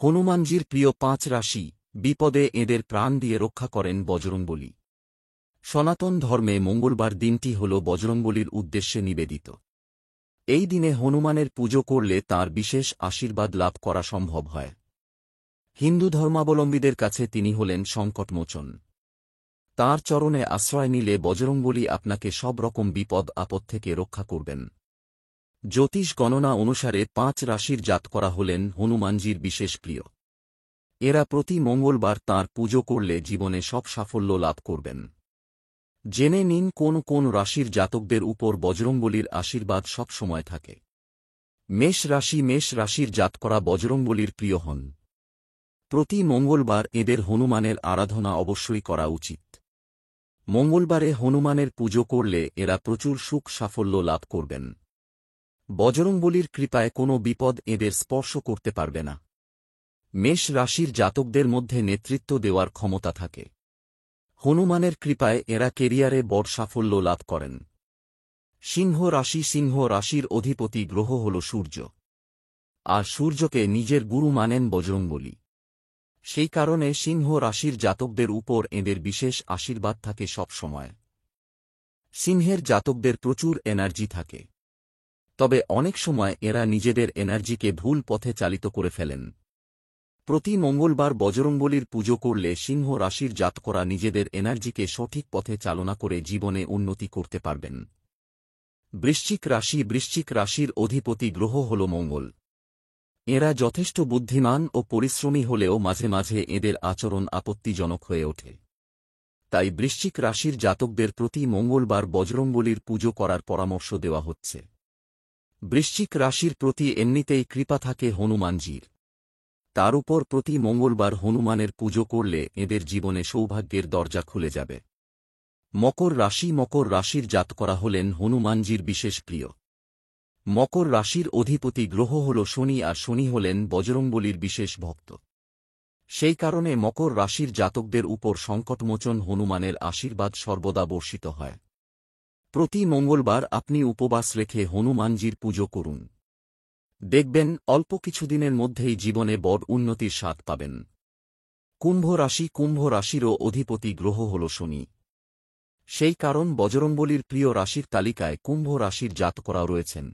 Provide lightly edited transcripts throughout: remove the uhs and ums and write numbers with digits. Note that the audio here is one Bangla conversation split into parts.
হনুমানজির প্রিয় ৫ রাশি, বিপদে এঁদের প্রাণ দিয়ে রক্ষা করেন বজরংবলী। সনাতন ধর্মে মঙ্গলবার দিনটি হল বজরংবলীর উদ্দেশ্যে নিবেদিত। এই দিনে হনুমানের পুজো করলে তাঁর বিশেষ আশীর্বাদ লাভ করা সম্ভব হয়। হিন্দু ধর্মাবলম্বীদের কাছে তিনি হলেন সংকটমোচন। তাঁর চরণে আশ্রয় নিলে বজরংবলী আপনাকে সব রকম বিপদ আপদ থেকে রক্ষা করবেন। জ্যোতিষ গণনা অনুসারে ৫ রাশির জাতকরা হলেন হনুমানজির বিশেষ প্রিয়। এরা প্রতি মঙ্গলবার তাঁর পুজো করলে জীবনে সব সাফল্য লাভ করবেন। জেনে নিন কোন কোন রাশির জাতকদের উপর বজরংবলীর আশীর্বাদ সব সময় থাকে। মেষ রাশির জাতকরা বজরংবলীর প্রিয় হন। প্রতি মঙ্গলবার এদের হনুমানের আরাধনা অবশ্যই করা উচিত। মঙ্গলবারে হনুমানের পুজো করলে এরা প্রচুর সুখ সাফল্য লাভ করবেন। বজরংবলীর কৃপায় কোনো বিপদ এদের স্পর্শ করতে পারবে না। মেষ রাশির জাতকদের মধ্যে নেতৃত্ব দেওয়ার ক্ষমতা থাকে। হনুমানের কৃপায় এরা কেরিয়ারে বড় সাফল্য লাভ করেন। সিংহ রাশির অধিপতি গ্রহ হল সূর্য। আর সূর্যকে নিজের গুরু মানেন বজরংবলী। সেই কারণে সিংহ রাশির জাতকদের উপর এঁদের বিশেষ আশীর্বাদ থাকে সব সময়। সিংহের জাতকদের প্রচুর এনার্জি থাকে। তবে অনেক সময় এরা নিজেদের এনার্জিকে ভুল পথে চালিত করে ফেলেন। প্রতি মঙ্গলবার বজরংবলীর পুজো করলে সিংহ রাশির জাতকরা নিজেদের এনার্জিকে সঠিক পথে চালনা করে জীবনে উন্নতি করতে পারবেন। বৃশ্চিক রাশির অধিপতি গ্রহ হল মঙ্গল। এরা যথেষ্ট বুদ্ধিমান ও পরিশ্রমী হলেও মাঝে মাঝে এদের আচরণ আপত্তিজনক হয়ে ওঠে। তাই বৃশ্চিক রাশির জাতকদের প্রতি মঙ্গলবার বজরংবলীর পুজো করার পরামর্শ দেওয়া হচ্ছে। বৃশ্চিক রাশির প্রতি এমনিতেই কৃপা থাকে হনুমানজির। তার উপর প্রতি মঙ্গলবার হনুমানের পুজো করলে এদের জীবনে সৌভাগ্যের দরজা খুলে যাবে। মকর রাশির জাতকরা হলেন হনুমানজির বিশেষ প্রিয়। মকর রাশির অধিপতি গ্রহ হল শনি, আর শনি হলেন বজরংবলীর বিশেষ ভক্ত। সেই কারণে মকর রাশির জাতকদের উপর সংকটমোচন হনুমানের আশীর্বাদ সর্বদা বর্ষিত হয়। প্রতি মঙ্গলবার আপনি উপবাস রেখে হনুমানজির পুজো করুন। দেখবেন অল্প কিছুদিনের মধ্যেই জীবনে বড় উন্নতির স্বাদ পাবেন। কুম্ভ রাশিরও অধিপতি গ্রহ হল শনি। সেই কারণ বজরংবলীর প্রিয় রাশির তালিকায় কুম্ভ রাশির জাতকরা রয়েছেন।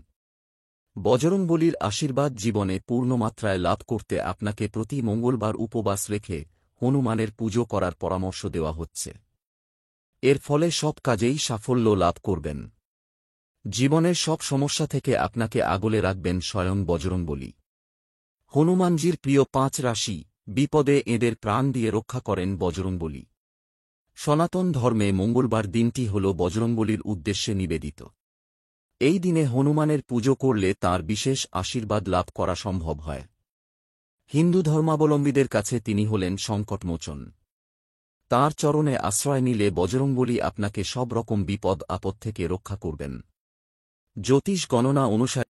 বজরংবলীর আশীর্বাদ জীবনে পূর্ণমাত্রায় লাভ করতে আপনাকে প্রতি মঙ্গলবার উপবাস রেখে হনুমানের পুজো করার পরামর্শ দেওয়া হচ্ছে। এর ফলে সব কাজেই সাফল্য লাভ করবেন। জীবনের সব সমস্যা থেকে আপনাকে আগলে রাখবেন স্বয়ং বজরংবলী। হনুমানজির প্রিয় ৫ রাশি, বিপদে এঁদের প্রাণ দিয়ে রক্ষা করেন বজরংবলী। সনাতন ধর্মে মঙ্গলবার দিনটি হল বজরংবলীর উদ্দেশ্যে নিবেদিত। এই দিনে হনুমানের পুজো করলে তাঁর বিশেষ আশীর্বাদ লাভ করা সম্ভব হয়। হিন্দু ধর্মাবলম্বীদের কাছে তিনি হলেন সংকটমোচন। তাঁর চরণে আশ্রয় নিলে বজরংবলী আপনাকে সব রকম বিপদ আপদ থেকে রক্ষা করবেন। জ্যোতিষ গণনা অনুসারে